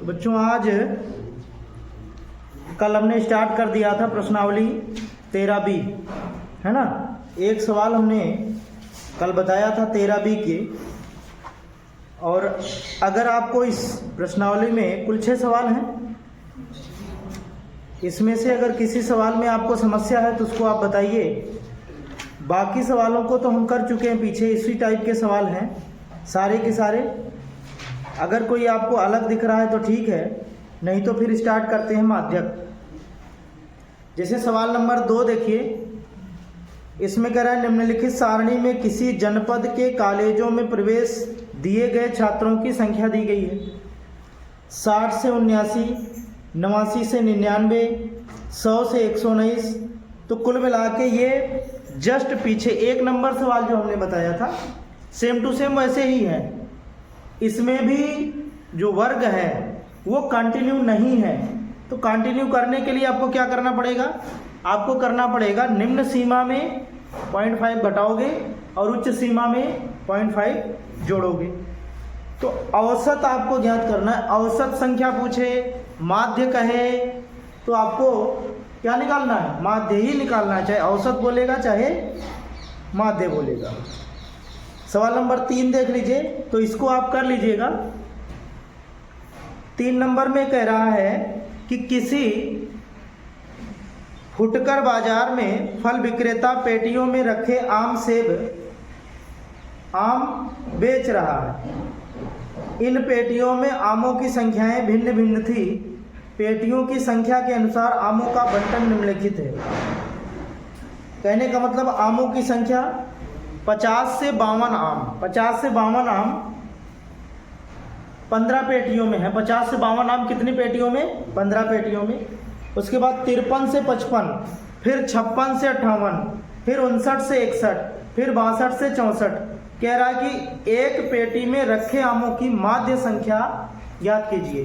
बच्चों आज कल हमने स्टार्ट कर दिया था प्रश्नावली 13B, है ना। एक सवाल हमने कल बताया था 13B के, और अगर आपको इस प्रश्नावली में कुल 6 सवाल हैं, इसमें से अगर किसी सवाल में आपको समस्या है तो उसको आप बताइए। बाकी सवालों को तो हम कर चुके हैं, पीछे इसी टाइप के सवाल हैं सारे के सारे। अगर कोई आपको अलग दिख रहा है तो ठीक है, नहीं तो फिर स्टार्ट करते हैं माध्यक। जैसे सवाल नंबर 2 देखिए, इसमें कह रहा है निम्नलिखित सारणी में किसी जनपद के कॉलेजों में प्रवेश दिए गए छात्रों की संख्या दी गई है। 60 से 79, 89 से 99, 100 से 119। तो कुल मिला के ये जस्ट पीछे 1 नंबर सवाल जो हमने बताया था सेम टू सेम वैसे ही है। इसमें भी जो वर्ग है वो कंटिन्यू नहीं है। तो कंटिन्यू करने के लिए आपको क्या करना पड़ेगा, आपको करना पड़ेगा निम्न सीमा में 0.5 घटाओगे और उच्च सीमा में 0.5 जोड़ोगे। तो औसत आपको ज्ञात करना है। औसत संख्या पूछे, माध्य कहे, तो आपको क्या निकालना है, माध्य ही निकालना है। चाहे औसत बोलेगा चाहे माध्य बोलेगा। सवाल नंबर 3 देख लीजिए, तो इसको आप कर लीजिएगा। 3 नंबर में कह रहा है कि किसी फुटकर बाजार में फल विक्रेता पेटियों में रखे आम बेच रहा है। इन पेटियों में आमों की संख्याएं भिन्न भिन्न थी। पेटियों की संख्या के अनुसार आमों का बंटन निम्नलिखित है। कहने का मतलब आमों की संख्या 50 से 52 आम, 50 से 52 आम 15 पेटियों में है। 50 से 52 आम कितनी पेटियों में, 15 पेटियों में। उसके बाद 53 से 55, फिर 56 से 58, फिर 59 से 61, फिर 62 से 64। कह रहा है कि एक पेटी में रखे आमों की माध्य संख्या याद कीजिए।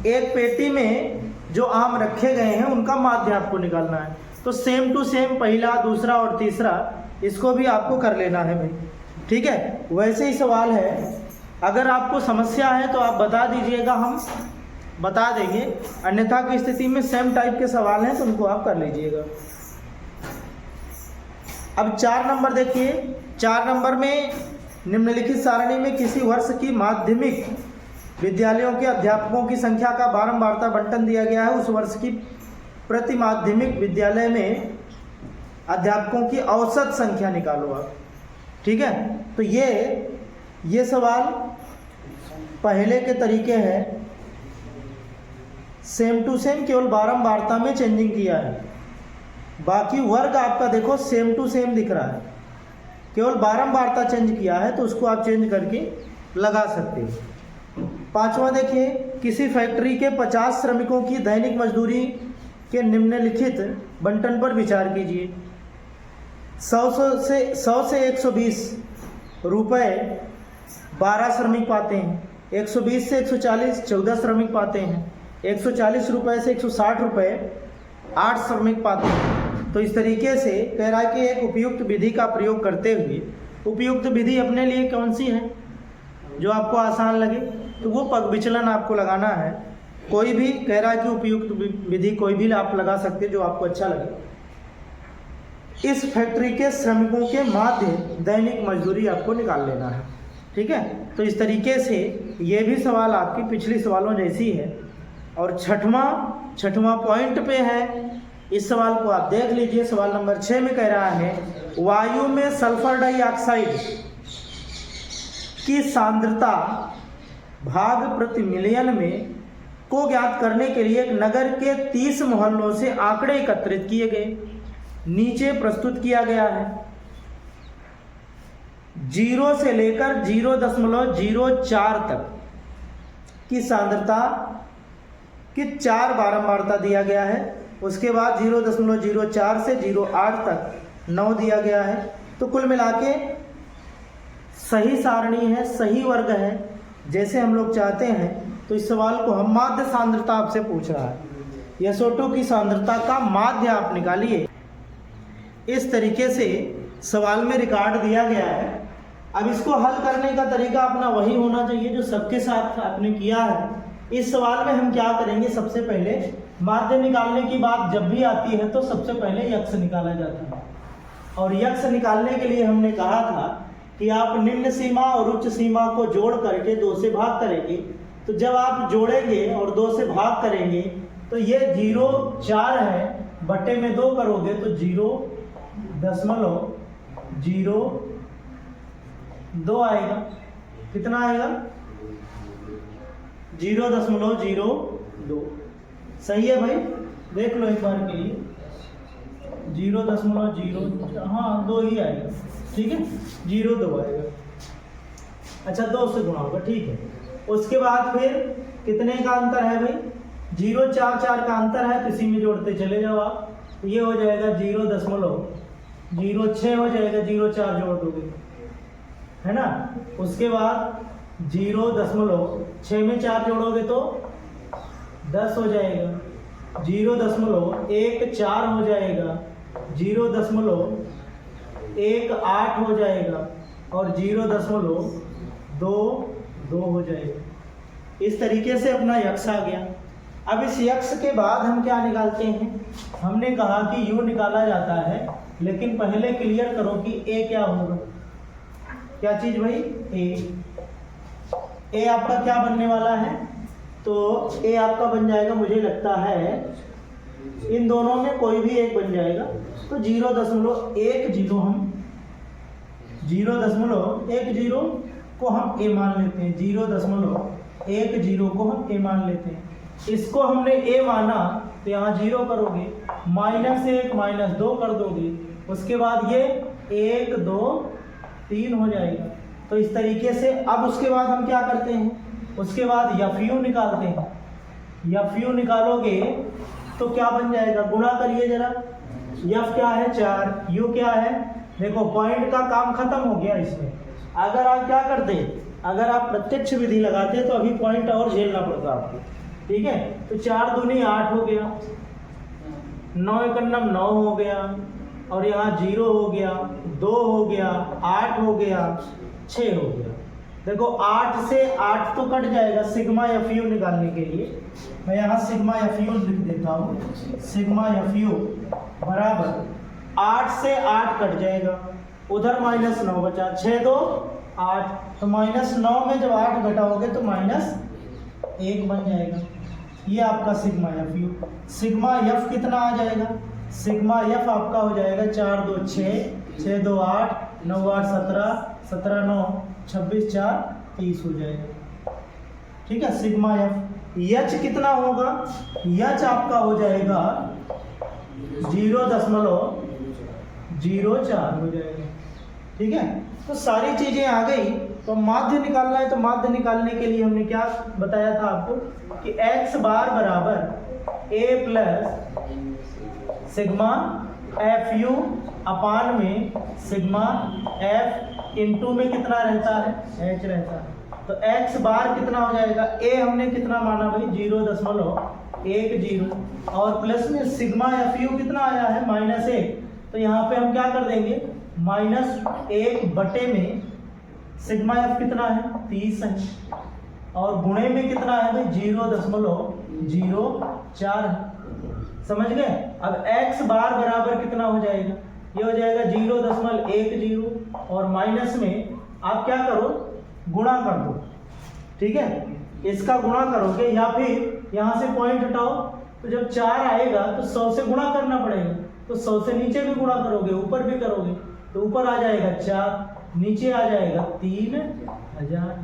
एक पेटी में जो आम रखे गए हैं उनका माध्य आपको निकालना है। तो सेम टू सेम पहला, दूसरा और तीसरा इसको भी आपको कर लेना है भाई, ठीक है। वैसे ही सवाल है, अगर आपको समस्या है तो आप बता दीजिएगा, हम बता देंगे। अन्यथा की स्थिति में सेम टाइप के सवाल हैं तो उनको आप कर लीजिएगा। अब 4 नंबर देखिए। 4 नंबर में निम्नलिखित सारणी में किसी वर्ष की माध्यमिक विद्यालयों के अध्यापकों की संख्या का बारंबारता बंटन दिया गया है। उस वर्ष की प्रति माध्यमिक विद्यालय में अध्यापकों की औसत संख्या निकालो आप, ठीक है। तो ये सवाल पहले के तरीके हैं, सेम टू सेम, केवल बारंबारता में चेंजिंग किया है। बाकी वर्ग आपका देखो सेम टू सेम दिख रहा है, केवल बारंबारता चेंज किया है, तो उसको आप चेंज करके लगा सकते हो। 5वां देखिए, किसी फैक्ट्री के 50 श्रमिकों की दैनिक मजदूरी के निम्नलिखित बंटन पर विचार कीजिए। 100 से 120 रुपये 12 श्रमिक पाते हैं। 120 से 140 14 श्रमिक पाते हैं। 140 रुपये से 160 रुपये 8 श्रमिक पाते हैं। तो इस तरीके से कह रहा है कि एक उपयुक्त विधि का प्रयोग करते हुए, उपयुक्त विधि अपने लिए कौन सी है जो आपको आसान लगे, तो वो पग विचलन आपको लगाना है। कोई भी कह रहा है कि उपयुक्त विधि कोई भी आप लगा सकते जो आपको अच्छा लगे। इस फैक्ट्री के श्रमिकों के माध्य दैनिक मजदूरी आपको निकाल लेना है, ठीक है। तो इस तरीके से ये भी सवाल आपकी पिछली सवालों जैसी है। और छठवां पॉइंट पे है, इस सवाल को आप देख लीजिए। सवाल नंबर 6 में कह रहा है वायु में सल्फर डाइऑक्साइड की सांद्रता भाग प्रति मिलियन में को ज्ञात करने के लिए एक नगर के 30 मोहल्लों से आंकड़े एकत्रित किए गए, नीचे प्रस्तुत किया गया है। 0 से लेकर 0.04 तक की सांद्रता की 4 बारंबारता दिया गया है। उसके बाद 0.04 से 0.8 तक 9 दिया गया है। तो कुल मिला के सही सारणी है, सही वर्ग है जैसे हम लोग चाहते हैं। तो इस सवाल को हम माध्य सांद्रता आपसे पूछ रहा है, SO2 की सांद्रता का माध्य आप निकालिए। इस तरीके से सवाल में रिकॉर्ड दिया गया है। अब इसको हल करने का तरीका अपना वही होना चाहिए जो सबके साथ आपने किया है। इस सवाल में हम क्या करेंगे, सबसे पहले माध्य निकालने की बात जब भी आती है तो सबसे पहले यक्ष निकाला जाता है। और यक्ष निकालने के लिए हमने कहा था कि आप निम्न सीमा और उच्च सीमा को जोड़ करके 2 से भाग करेंगे। तो जब आप जोड़ेंगे और 2 से भाग करेंगे तो ये 0.4 है, बटे में 2 करोगे तो 0.02 आएगा। कितना आएगा? 0.02। सही है भाई, देख लो एक बार के लिए 0.0, हाँ 2 ही आएगा, ठीक है, 0.2 आएगा। अच्छा 2 से गुणा होगा, ठीक है। उसके बाद फिर कितने का अंतर है भाई? 0.44 का अंतर है, तो इसी में जोड़ते चले जाओ आप। तो ये हो जाएगा 0.06 हो जाएगा, 0.4 जोड़ दोगे, है ना। उसके बाद 0.6 में 4 जोड़ोगे तो 10 हो जाएगा, 0.14 हो जाएगा, 0.18 हो जाएगा और 0.22 हो जाएगा। इस तरीके से अपना यक्ष आ गया। अब इस यक्ष के बाद हम क्या निकालते हैं? हमने कहा कि u निकाला जाता है, लेकिन पहले क्लियर करो कि a क्या होगा। क्या चीज भाई? a आपका क्या बनने वाला है? तो a आपका बन जाएगा, मुझे लगता है इन दोनों में कोई भी एक बन जाएगा। तो 0.10 हम 0.10 को हम a मान लेते हैं, 0.10 को हम a मान लेते हैं। इसको हमने a माना तो यहाँ 0 करोगे, -1 -2 कर दोगे, उसके बाद ये 1 2 3 हो जाएगा। तो इस तरीके से अब उसके बाद हम क्या करते हैं? उसके बाद FU निकालते हैं। FU निकालोगे तो क्या बन जाएगा? गुणा करिए जरा। F क्या है? 4, U क्या है? देखो पॉइंट का काम खत्म हो गया इसमें। अगर आप क्या करते, अगर आप प्रत्यक्ष विधि लगाते तो अभी पॉइंट और झेलना पड़ता आपको, ठीक है। तो 4 दूनी 8 हो गया, 9 एकन्नम 9 हो गया, और यहाँ 0 हो गया, 2 हो गया, 8 हो गया, 6 हो गया। देखो 8 से 8 तो कट जाएगा सिग्मा FU निकालने के लिए। मैं यहाँ सिग्मा FU लिख देता हूँ। सिग्मा FU बराबर 8 से 8 कट जाएगा, उधर -9 बचा, 6 2 8, तो -9 में जब 8 घटाओगे तो -1 बन जाएगा। ये आपका सिग्मा FU। सिग्मा F कितना आ जाएगा? सिग्मा F आपका हो जाएगा 4 2 6, 6 2 8, 9 8 17, 17 9 26, 4 30 हो जाएगा, ठीक है। Sigma F। H कितना होगा? H आपका हो जाएगा 0.04 हो जाएगा, ठीक है। तो सारी चीजें आ गई। तो माध्य निकालना है, तो माध्य निकालने के लिए हमने क्या बताया था आपको कि x बार बराबर a प्लस सिग्मा FU अपान में सिग्मा F इंटू में कितना रहता है? h रहता है। तो x बार कितना हो जाएगा? a हमने कितना माना भाई? 0.10 और प्लस में सिग्मा FU कितना आया है? -1। तो यहाँ पे हम क्या कर देंगे? -1 बटे में सिग्मा F कितना है? 30 है, और गुणे में कितना है भाई? 0.04 है। समझ गए? अब x बार बराबर कितना हो जाएगा? ये हो जाएगा 0.10 और माइनस में आप क्या करो? गुणा कर दो, ठीक है। इसका गुणा करोगे या फिर यहाँ से पॉइंट हटाओ, तो जब 4 आएगा तो 100 से गुणा करना पड़ेगा। तो 100 से नीचे भी गुणा करोगे, ऊपर भी करोगे, तो ऊपर आ जाएगा 4, नीचे आ जाएगा 3000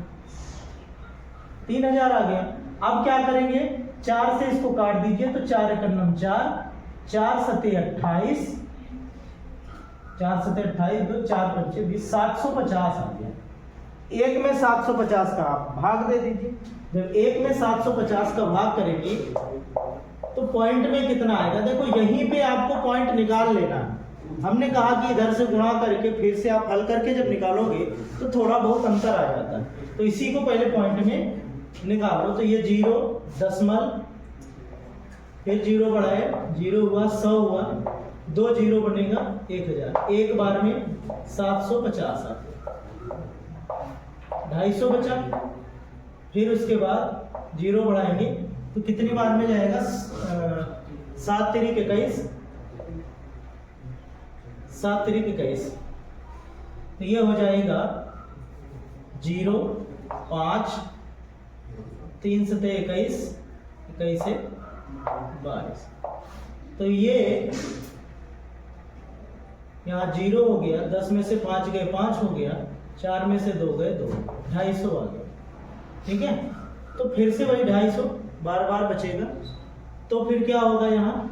आ गया। अब क्या करेंगे? 4 से इसको काट दीजिए, तो 4 एकन्नम 4, 4 सते 28, 4 सते 28, 2 4 पंचे 20, 750 आ गया। एक में 750 का आप भाग दे दीजिए। जब एक में 750 का भाग करेंगे तो पॉइंट में कितना आएगा? देखो यहीं पे आपको पॉइंट निकाल लेना है। हमने कहा कि इधर से गुणा करके फिर से आप हल करके जब निकालोगे तो थोड़ा बहुत अंतर आ जाता है। तो इसी को पहले पॉइंट में निकालो। तो ये 0 दशमलव, फिर 0 बढ़ाए, 0 हुआ, 100 हुआ, 2 0 बनेगा 1000। एक बार में 750 आ गया, 250 बचा। फिर उसके बाद 0 बढ़ाएंगे तो कितनी बार में जाएगा? 7 तिरिक 21, 7 तिरिक 21, तो ये हो जाएगा 0, 5, 3 सते 21, 21 से 22। तो ये यहाँ 0 हो गया, 10 में से 5 गए 5 हो गया, 4 में से 2 गए 2, 250 आ गया। ठीक है, तो फिर से वही 250 बार बार बचेगा। तो फिर क्या होगा यहाँ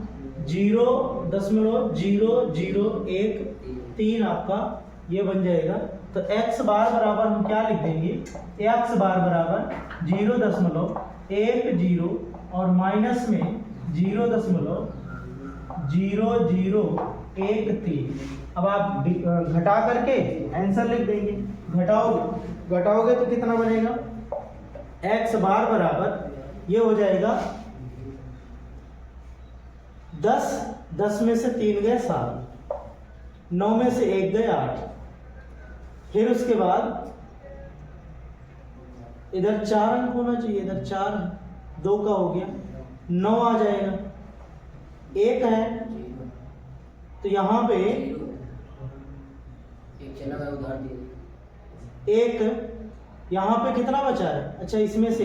0.001 आपका ये बन जाएगा। तो x बार बराबर हम क्या लिख देंगे? x बार बराबर 0.10 और माइनस में 0.0013। अब आप घटा करके आंसर लिख देंगे। घटाओगे तो कितना बनेगा? x बार बराबर ये हो जाएगा 10 में से 3 गए 7, 9 में से 1 गए 8, फिर उसके बाद इधर 4 अंक होना चाहिए, इधर 4 2 का हो गया, 9 आ जाएगा, 1 है तो यहाँ पे एक यहाँ पे कितना बचा है? अच्छा इसमें से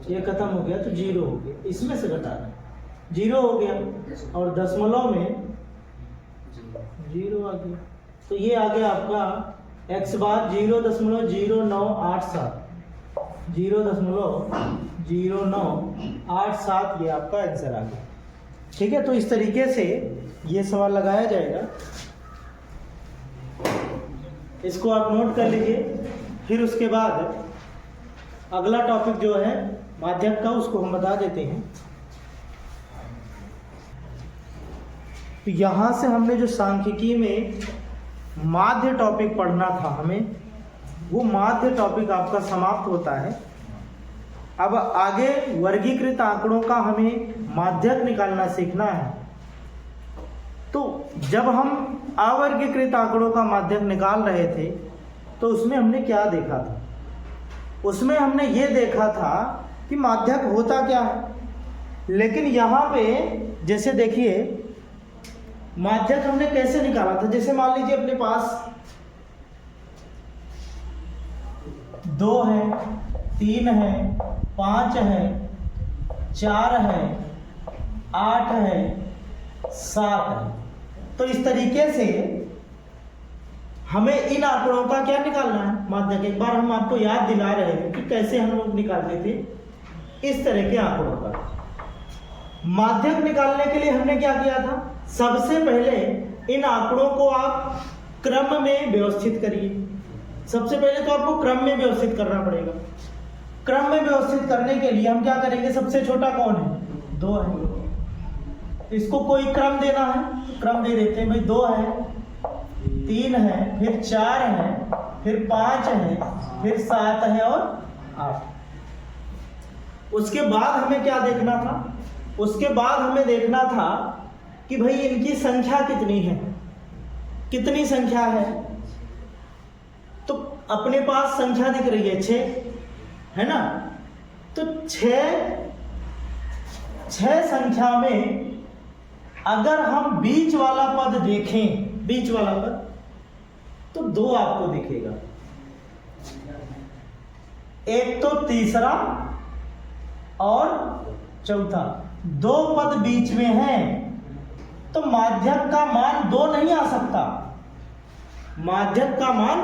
ये खत्म हो गया तो 0 हो गया, इसमें से घटाना 0 हो गया और दशमलव में 0 आ गया। तो ये आ गया आपका x बार 0.0987, 0.0987 ये आपका आंसर आ गया। ठीक है, तो इस तरीके से ये सवाल लगाया जाएगा, इसको आप नोट कर लीजिए। फिर उसके बाद अगला टॉपिक जो है माध्यक का, उसको हम बता देते हैं। तो यहाँ से हमने जो सांख्यिकी में माध्य टॉपिक पढ़ना था हमें, वो माध्य टॉपिक आपका समाप्त होता है। अब आगे वर्गीकृत आंकड़ों का हमें माध्यक निकालना सीखना है। तो जब हम अवर्गीकृत आंकड़ों का माध्यक निकाल रहे थे तो उसमें हमने क्या देखा था? उसमें हमने ये देखा था कि माध्यक होता क्या है। लेकिन यहाँ पे जैसे देखिए माध्यक हमने कैसे निकाला था। जैसे मान लीजिए अपने पास 2 है, 3 है, 5 है, 4 है, 8 है, 7 है। तो इस तरीके से हमें इन आंकड़ों का क्या निकालना है? माध्यक। एक बार हम आपको याद दिला रहे हैं कि कैसे हम लोग निकालते थे इस तरह के आंकड़ों का। माध्यक निकालने के लिए हमने क्या किया था? सबसे पहले इन आंकड़ों को आप क्रम में व्यवस्थित करिए। सबसे पहले तो आपको क्रम में व्यवस्थित करना पड़ेगा। क्रम में व्यवस्थित करने के लिए हम क्या करेंगे? सबसे छोटा कौन है? 2 है। इसको कोई क्रम देना है, क्रम दे देते हैं भाई। 2 है, 3 है, फिर 4 है, फिर 5 है, फिर 7 है और 8। उसके बाद हमें क्या देखना था? उसके बाद हमें देखना था कि भाई इनकी संख्या कितनी है, कितनी संख्या है। तो अपने पास संख्या दिख रही है 6, है ना? तो 6 संख्या में अगर हम बीच वाला पद देखें, बीच वाला पद, तो 2 आपको दिखेगा। एक तो तीसरा और चौथा, 2 पद बीच में हैं, तो माध्यक का मान 2 नहीं आ सकता। माध्यक का मान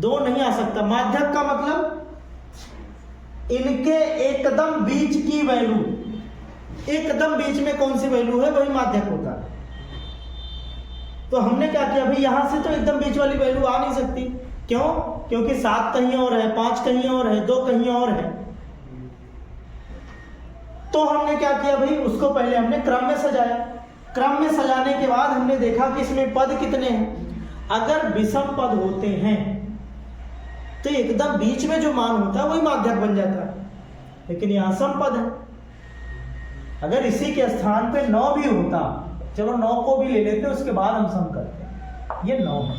2 नहीं आ सकता। माध्यक का मतलब इनके एकदम बीच की वैल्यू, एकदम बीच में कौन सी वैल्यू है वही माध्यक होता है। तो हमने क्या किया भाई, यहां से तो एकदम बीच वाली वैल्यू आ नहीं सकती। क्यों? क्योंकि 7 कहीं और है, 5 कहीं और है, 2 कहीं और है। तो हमने क्या किया भाई, उसको पहले हमने क्रम में सजाया। क्रम में सजाने के बाद हमने देखा कि इसमें पद कितने हैं। अगर विषम पद होते हैं तो एकदम बीच में जो मान होता है वही माध्यक बन जाता है। लेकिन यहाँ सम पद है। अगर इसी के स्थान पे 9 भी होता, चलो 9 को भी ले लेते, उसके बाद हम सम करते हैं। ये 9 है,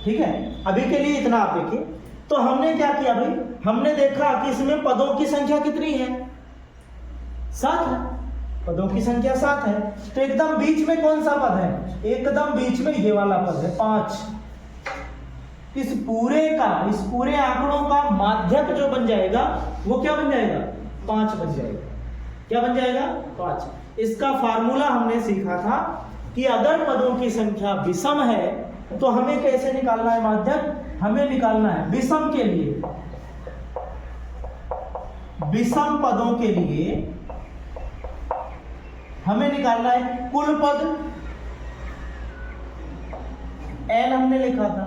ठीक है। अभी के लिए इतना आप देखिए। तो हमने क्या किया भाई, हमने देखा कि इसमें पदों की संख्या कितनी है, 7 है, पदों की संख्या 7 है। तो एकदम बीच में कौन सा पद है, एकदम बीच में ये वाला पद है 5। इस पूरे आंकड़ों का माध्यक जो बन जाएगा वो क्या बन जाएगा, 5 बन जाएगा। क्या बन जाएगा, 5। इसका फार्मूला हमने सीखा था कि अगर पदों की संख्या विषम है तो हमें कैसे निकालना है माध्यक, हमें निकालना है विषम के लिए, विषम पदों के लिए हमें निकालना है कुल पद, n हमने लिखा था,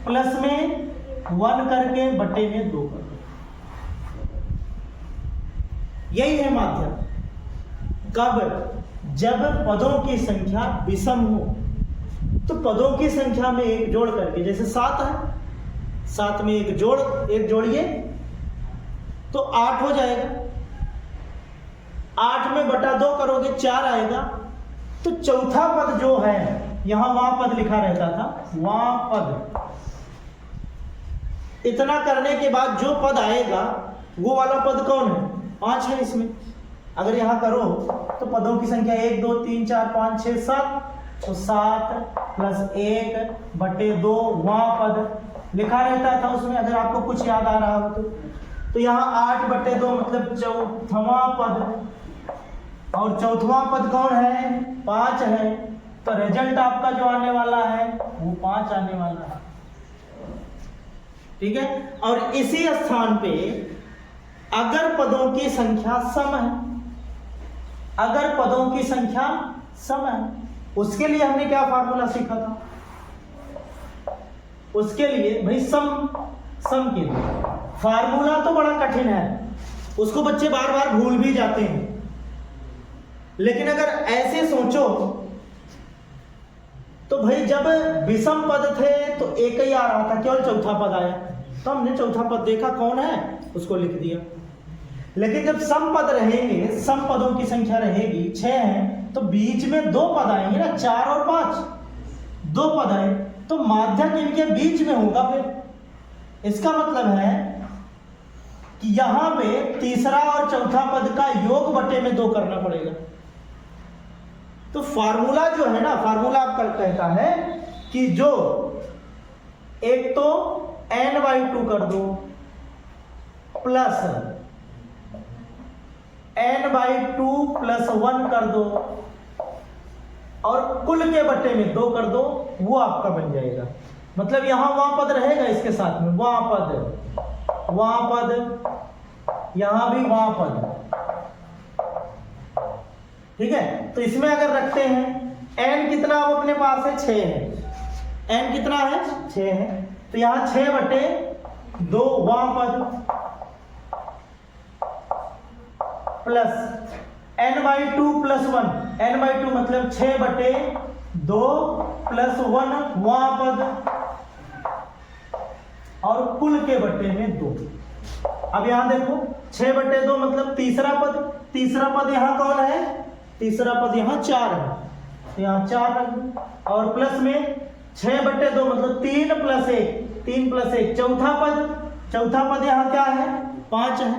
प्लस में 1 करके बटे में 2 कर दो। यही है माध्यक। कब, जब पदों की संख्या विषम हो। तो पदों की संख्या में एक जोड़ करके, जैसे 7 है, 7 में एक जोड़िए तो 8 हो जाएगा। 8 में बटा 2 करोगे 4 आएगा। तो चौथा पद जो है, यहां वहां पद लिखा रहता था, वहां पद। इतना करने के बाद जो पद आएगा वो वाला पद कौन है, 5 है इसमें। अगर यहां करो तो पदों की संख्या 1 2 3 4 5 6 7, तो 7 + 1 बटे 2 वहां पद लिखा रहता था उसमें, अगर आपको कुछ याद आ रहा हो तो यहाँ 8 बटे 2 मतलब चौथवा पद, और चौथवा पद कौन है, 5 है। तो रिजल्ट आपका जो आने वाला है वो 5 आने वाला है। ठीक है। और इसी स्थान पे अगर पदों की संख्या सम है, अगर पदों की संख्या सम है, उसके लिए हमने क्या फार्मूला सीखा था, उसके लिए भाई सम के लिए फार्मूला तो बड़ा कठिन है, उसको बच्चे बार बार भूल भी जाते हैं। लेकिन अगर ऐसे सोचो तो भाई जब विषम पद थे तो एक ही आ रहा था, केवल चौथा पद आया, तो हमने चौथा पद देखा कौन है, उसको लिख दिया। लेकिन जब सम पद रहेंगे, सम पदों की संख्या रहेगी 6 है, तो बीच में 2 पद आएंगे ना, 4 और 5, 2 पद आए, तो माध्यक इनके बीच में होगा। फिर इसका मतलब है कि यहां पे तीसरा और चौथा पद का योग बटे में 2 करना पड़ेगा। तो फार्मूला जो है ना, फार्मूला आपका कहता है कि जो एक तो n/2 कर दो प्लस n/2 + 1 कर दो और कुल के बटे में 2 कर दो, वो आपका बन जाएगा। मतलब यहां वहां पद रहेगा इसके साथ में, वहां पद, यहां भी वहां पद। ठीक है। तो इसमें अगर रखते हैं n कितना अब अपने पास है, 6 है, n कितना है, 6 है, तो यहां 6 बटे 2 वहां पद प्लस n/2 + 1, n/2 मतलब 6 बटे 2 + 1 वहां पद और कुल के बटे में 2। अब यहां देखो 6 बटे 2 मतलब तीसरा पद यहां कौन है, तीसरा पद यहां 4 है, तो यहां 4 रख दो, और प्लस में 6 बटे 2 मतलब 3 + 1 चौथा पद यहां क्या है, 5 है,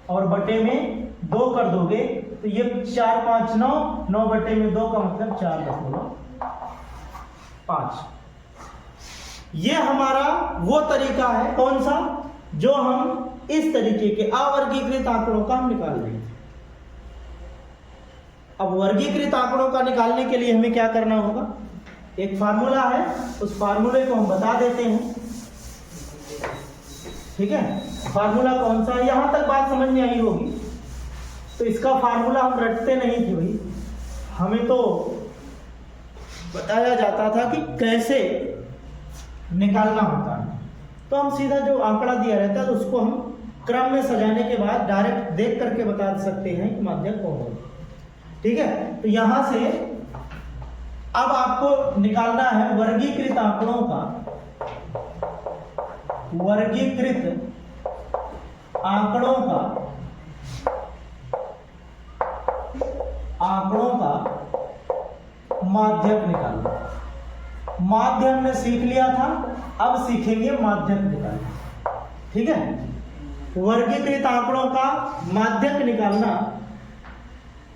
और बटे में 2 कर दोगे तो ये 4 5 9 बटे में 2 का मतलब 4.5। ये हमारा वो तरीका है, कौन सा, जो हम इस तरीके के अवर्गीकृत आंकड़ों का हम निकाल रहे हैं। अब वर्गीकृत आंकड़ों का निकालने के लिए हमें क्या करना होगा, एक फार्मूला है, उस फार्मूले को हम बता देते हैं। ठीक है। फार्मूला कौन सा है, यहां तक बात समझ में आई होगी। तो इसका फार्मूला हम रटते नहीं थे भाई, हमें तो बताया जाता था कि कैसे निकालना होता है। तो हम सीधा जो आंकड़ा दिया रहता है तो उसको हम क्रम में सजाने के बाद डायरेक्ट देख करके बता सकते हैं कि माध्यक कौन है। ठीक है। तो यहां से अब आपको निकालना है वर्गीकृत आंकड़ों का, वर्गीकृत आंकड़ों का माध्यक निकालना। माध्य हमने सीख लिया था, अब सीखेंगे माध्यक निकालना। ठीक है, वर्गीकृत आंकड़ों का माध्यक निकालना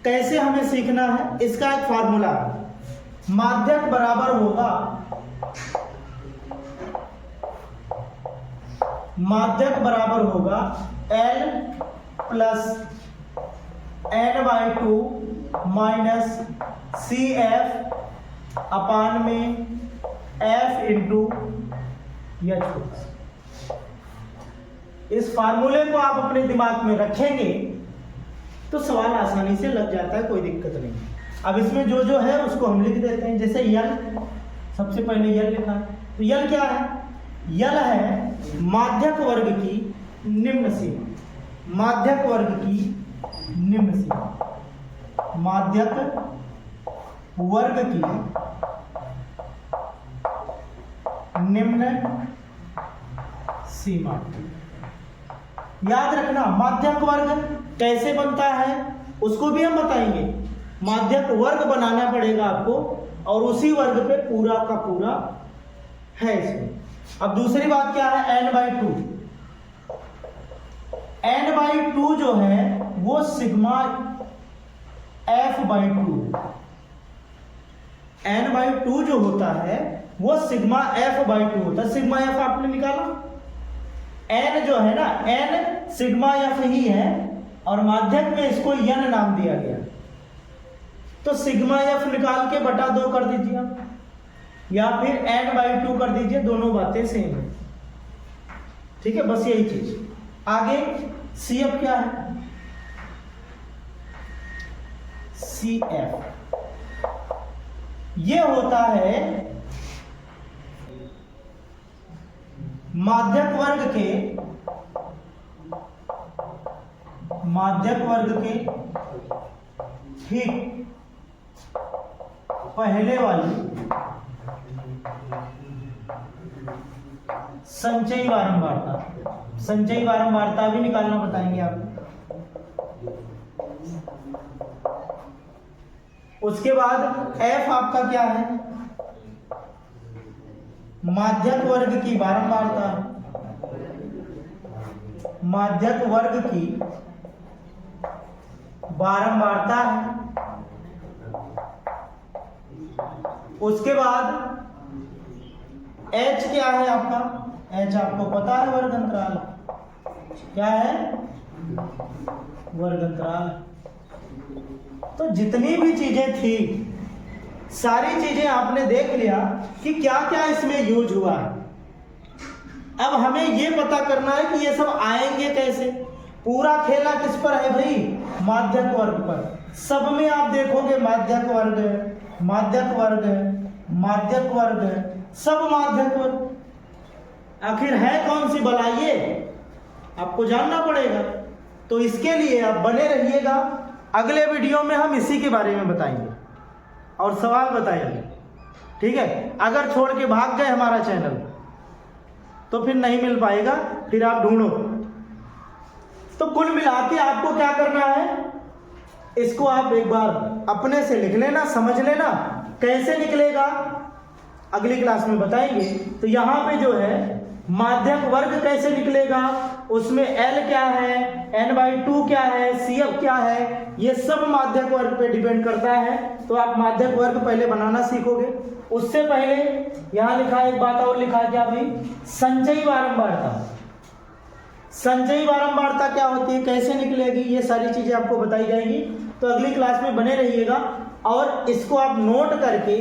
कैसे हमें सीखना है, इसका एक फार्मूला है। माध्यक बराबर होगा, माध्यक बराबर होगा L plus n/2 minus CF अपान में F इंटू H। इस फार्मूले को आप अपने दिमाग में रखेंगे तो सवाल आसानी से लग जाता है, कोई दिक्कत नहीं। अब इसमें जो जो है उसको हम लिख देते हैं। जैसे यल, सबसे पहले यल लिखा है, तो यल क्या है? यल है माध्यक वर्ग की निम्न सीमा। माध्यक वर्ग की निम्न सीमा, माध्यक वर्ग की निम्न सीमा। याद रखना, माध्यक वर्ग कैसे बनता है उसको भी हम बताएंगे। माध्यक वर्ग बनाना पड़ेगा आपको, और उसी वर्ग पे पूरा का पूरा है इसमें। अब दूसरी बात क्या है? n/2। n/2 जो है वो सिग्मा f/2। n/2 जो होता है वो सिग्मा f/2 होता है। सिग्मा f आपने निकाला, n जो है ना, n सिग्मा f ही है, और माध्यक में इसको n नाम दिया गया, तो सिग्मा f निकाल के बटा 2 कर दीजिए आप, या फिर n/2 कर दीजिए, दोनों बातें सेम है। ठीक है, बस यही चीज। आगे CF क्या है? CF ये होता है माध्यक वर्ग के ठीक पहले वाली संचयी बारंबारता। संचयी बारंबारता भी निकालना बताएंगे आपको। उसके बाद F आपका क्या है? माध्यक वर्ग की बारंबारता, माध्यक वर्ग की बारंबारता है। उसके बाद H क्या है आपका? H आपको पता है, वर्ग अंतराल। क्या है? वर्ग अंतराल। तो जितनी भी चीजें थी, सारी चीजें आपने देख लिया कि क्या क्या इसमें यूज हुआ है। अब हमें ये पता करना है कि ये सब आएंगे कैसे। पूरा खेला किस पर है भाई? माध्यक वर्ग पर। सब में आप देखोगे माध्यक वर्ग, माध्यक वर्ग, माध्यक वर्ग, सब माध्यक वर्ग। आखिर है कौन सी बला, ये आपको जानना पड़ेगा। तो इसके लिए आप बने रहिएगा, अगले वीडियो में हम इसी के बारे में बताएंगे और सवाल बताएंगे। ठीक है, अगर छोड़ के भाग गए हमारा चैनल तो फिर नहीं मिल पाएगा, फिर आप ढूंढो। तो कुल मिला के आपको क्या करना है, इसको आप एक बार अपने से लिख लेना, समझ लेना। कैसे निकलेगा अगली क्लास में बताएंगे। तो यहाँ पे जो है माध्यक वर्ग कैसे निकलेगा, उसमें L क्या है, n/2 क्या है, CF क्या है, ये सब माध्यक वर्ग पे डिपेंड करता है। तो आप माध्यक वर्ग पहले बनाना सीखोगे। उससे पहले यहाँ लिखा है, एक बात और लिखा है, क्या भाई? संचयी बारंबारता। संचयी बारंबारता क्या होती है, कैसे निकलेगी, ये सारी चीजें आपको बताई जाएंगी। तो अगली क्लास में बने रहिएगा, और इसको आप नोट करके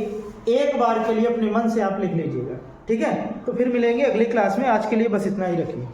एक बार के लिए अपने मन से आप लिख लीजिएगा। ठीक है, तो फिर मिलेंगे अगली क्लास में। आज के लिए बस इतना ही रखिए।